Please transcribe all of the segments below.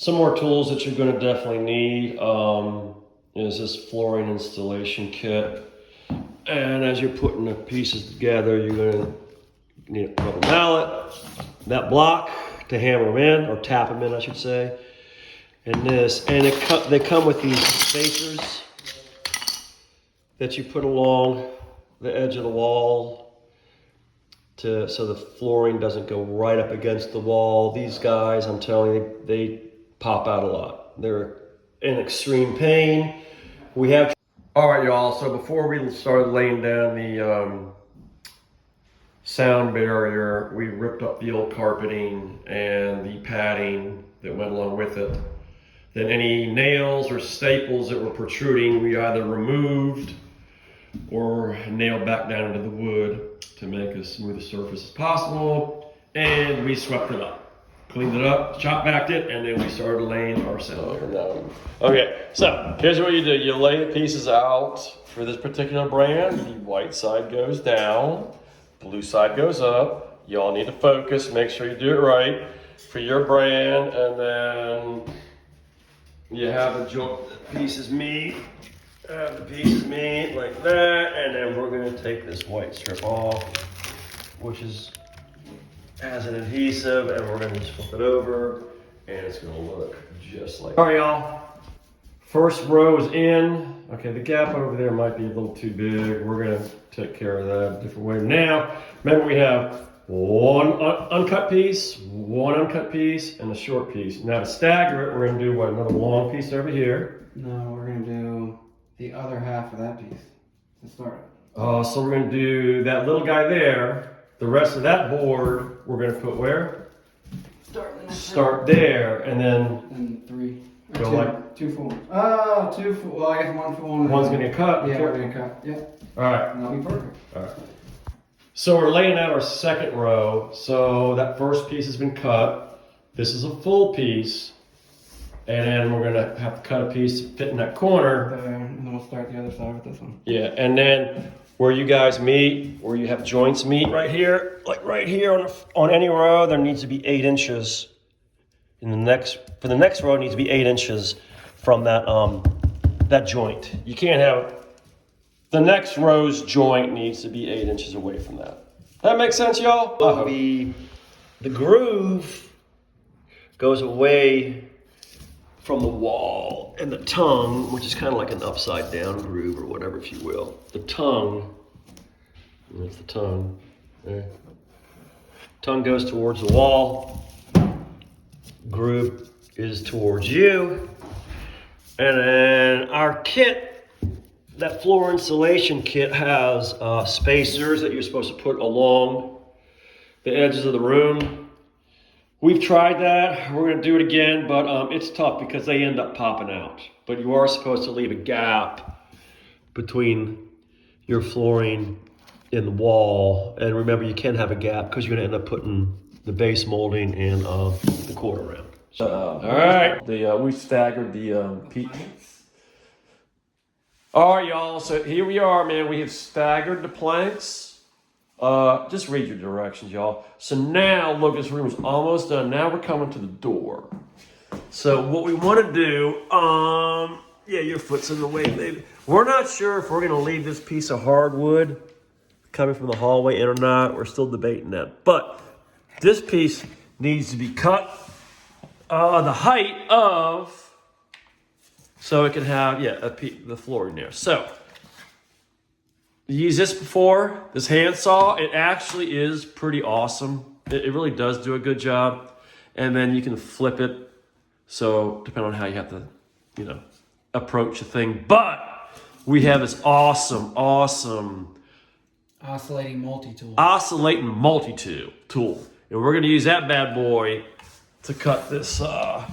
Some more tools that you're going to definitely need is this flooring installation kit. And as you're putting the pieces together, you're going to need a rubber mallet, that block to hammer them in, or tap them in, I should say. And this, and they come with these spacers that you put along the edge of the wall so the flooring doesn't go right up against the wall. These guys, I'm telling you, they pop out a lot. They're in extreme pain. All right, y'all, so before we started laying down the sound barrier, we ripped up the old carpeting and the padding that went along with it. Then any nails or staples that were protruding, we either removed or nailed back down into the wood to make as smooth a surface as possible. And we swept it up, cleaned it up, shop vacked it, and then we started laying our sound barrier down. Okay, so here's what you do. You lay the pieces out. For this particular brand, the white side goes down, blue side goes up. You all need to focus, make sure you do it right for your brand, and then you have the pieces meet, like that, and then we're going to take this white strip off, which has an adhesive, and we're going to just flip it over, and it's going to look just like. All right, y'all. First row is in. Okay, the gap over there might be a little too big. We're going to take care of that a different way. Now, remember we have one uncut piece, and a short piece. Now to stagger it, we're going to do what? Another long piece over here. No, we're going to do the other half of that piece to start it. So we're going to do that little guy there. The rest of that board, we're going to put where? Start there, and then. And three. Go two, like. Two full. Oh, two full. Well, I guess one full one. One's going to get cut. Yeah, we're going to cut. Yeah. All right. That'll be perfect. All right. So we're laying out our second row. So that first piece has been cut. This is a full piece. And then we're gonna have to cut a piece to fit in that corner. There, and then we'll start the other side with this one. Yeah, and then where you guys meet, where you have joints meet right here, like right here on any row, there needs to be 8 inches. For the next row, it needs to be 8 inches from that joint. You can't have. The next row's joint needs to be 8 inches away from that. That makes sense, y'all? The groove goes away from the wall, and the tongue, which is kind of like an upside down groove or whatever, if you will. The tongue, that's the tongue. There. Tongue goes towards the wall. Groove is towards you. And then our kit, that floor installation kit, has spacers that you're supposed to put along the edges of the room. We've tried that. We're going to do it again, but it's tough because they end up popping out. But you are supposed to leave a gap between your flooring and the wall. And remember, you can have a gap because you're going to end up putting the base molding and the quarter round. So, all right. We staggered the pieces. All right, y'all. So here we are, man. We have staggered the planks. Just read your directions, y'all. So now, look, this room is almost done. Now we're coming to the door. So what we want to do, yeah, your foot's in the way, baby. We're not sure if we're going to leave this piece of hardwood coming from the hallway in or not. We're still debating that. But this piece needs to be cut the height of, so it can have, the floor in there. So, used this before, this handsaw. It actually is pretty awesome. It really does do a good job. And then you can flip it. So depending on how you have to, approach the thing. But we have this awesome Oscillating multi-tool. tool. And we're going to use that bad boy to cut this, How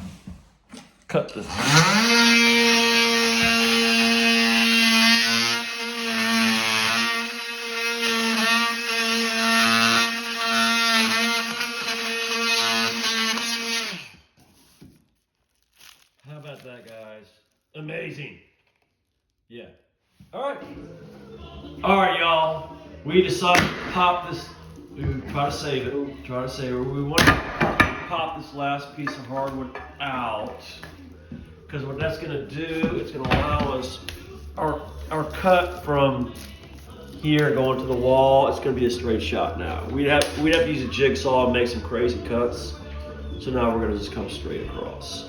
about that, guys? Amazing. Yeah. All right, y'all. We decided to pop this. Try to save it. We want pop this last piece of hardwood out, because what that's gonna do, it's gonna allow us, our cut from here going to the wall, it's gonna be a straight shot now. We'd have to use a jigsaw and make some crazy cuts. So now we're gonna just come straight across.